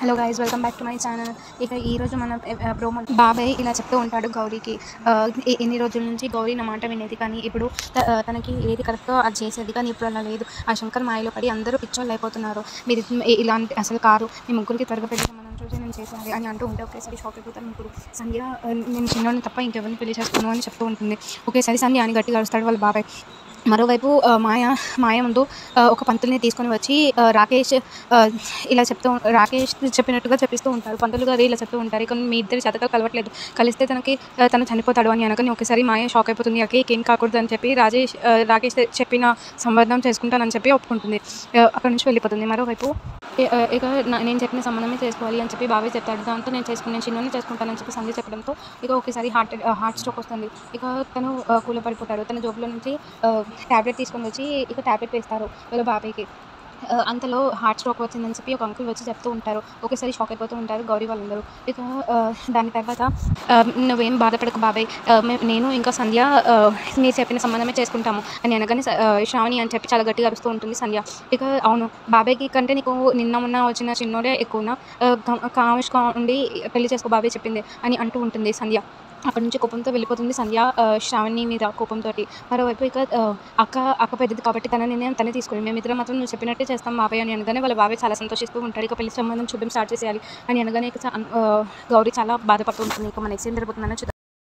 Hello guys, welcome back to my channel. ఇక ఈరోజు మన ప్రోమో బాబాయ్ ఇలా చెప్తూ ఉంటాడు గౌరీకి. ఎన్ని రోజుల నుంచి గౌరీ నా మాట వినేది, కానీ ఇప్పుడు తనకి ఏది కరెక్టో అది చేసేది, కానీ ఇప్పుడు అలా లేదు. ఆ శంకర్ మాయలో పడి అందరూ పిచ్చోళ్ళు అయిపోతున్నారు. మీరు ఇలాంటి అసలు కారు మీ ముగ్గురికి త్వరగా పెళ్లి మనం చూసి నేను చేసేయాలి అని అంటూ ఉంటే ఒకేసారి షాక్ అయిపోతాను ముగ్గురు. సంధ్య నేను చిన్నోడిని తప్ప ఇంకెవరిని పెళ్లి చేస్తాను అని చెప్తూ ఉంటుంది. ఒకేసారి సంధ్య అని గట్టిగా అరుస్తాడు వాళ్ళ బాబాయ్. మరోవైపు మాయ ముందు ఒక పంతుల్ని తీసుకొని వచ్చి ఇలా రాకేష్ చెప్పినట్టుగా చెప్పిస్తూ ఉంటారు. పంతులు గారు ఇలా చెప్తూ ఉంటారు, ఇక మీ ఇద్దరి జాతకాలు కలవట్లేదు, కలిస్తే తను చనిపోతాడు అని అనగానే ఒకసారి మాయ షాక్ అయిపోతుంది. ఏం కాకూడదు అని చెప్పి రాకేష్ చెప్పిన సంబంధం చేసుకుంటానని చెప్పి ఒప్పుకుంటుంది. అక్కడి నుంచి వెళ్ళిపోతుంది. మరోవైపు ఇక నేను చెప్పిన సంబంధమే చేసుకోవాలి అని చెప్పి బాబాయ్ చెప్తాడు. దాంతో నేను చిన్నోనే చేసుకుంటానని చెప్పి సంధ్య చెప్పడంతో ఇక ఒకసారి హార్ట్ స్ట్రోక్ వస్తుంది. ఇక తను కూలపడిపోతాడు. తన జోబులో నుంచి ట్యాబ్లెట్ తీసుకొని వచ్చి ఇక ట్యాబ్లెట్ వేస్తారు వాళ్ళ బాబాయ్కి. అంతలో హార్ట్ స్ట్రోక్ వచ్చిందని చెప్పి ఒక అంకుల్ వచ్చి చెప్తూ ఉంటారు. ఒకేసారి షాక్ అయిపోతూ ఉంటారు గౌరీ వాళ్ళందరూ. ఇక దాని తర్వాత నువ్వేం బాధపడకు బాబాయ్, నేను ఇంకా సంధ్య మీరు చెప్పిన సంబంధమే చేసుకుంటాము అని అనగానే శ్రావణి అని చెప్పి చాలా గట్టిగా అరుస్తూ ఉంటుంది సంధ్య. ఇక అవును, బాబాయ్కి కంటే నీకు మొన్న వచ్చిన చిన్నోడే ఎక్కువనా, కామిష్గా ఉండి పెళ్లి చేసుకో బాబాయ్ చెప్పింది అని అంటూ ఉంటుంది సంధ్య. అక్కడి నుంచి కోపంతో వెళ్ళిపోతుంది సంధ్య శ్రావణి మీద కోపంతో. మరోవైపు ఇక అక్క పెద్దది కాబట్టి తన నిర్ణయం తనే తీసుకుని మేమిద్దరం మాత్రం నువ్వు చెప్పినట్టే చేస్తాం బాబాయ్ అని అనగానే వాళ్ళ బాబాయ్ చాలా సంతోషిస్తూ ఉంటాడు. ఇక పెళ్లి సంబంధం చూడడం స్టార్ట్ చేసేయాలి అని అనగానే గౌరీ చాలా బాధపడుతూ ఉంటుంది. ఇక మన నెక్స్ట్ ఏం జరుగుతుందని చూద్దాం.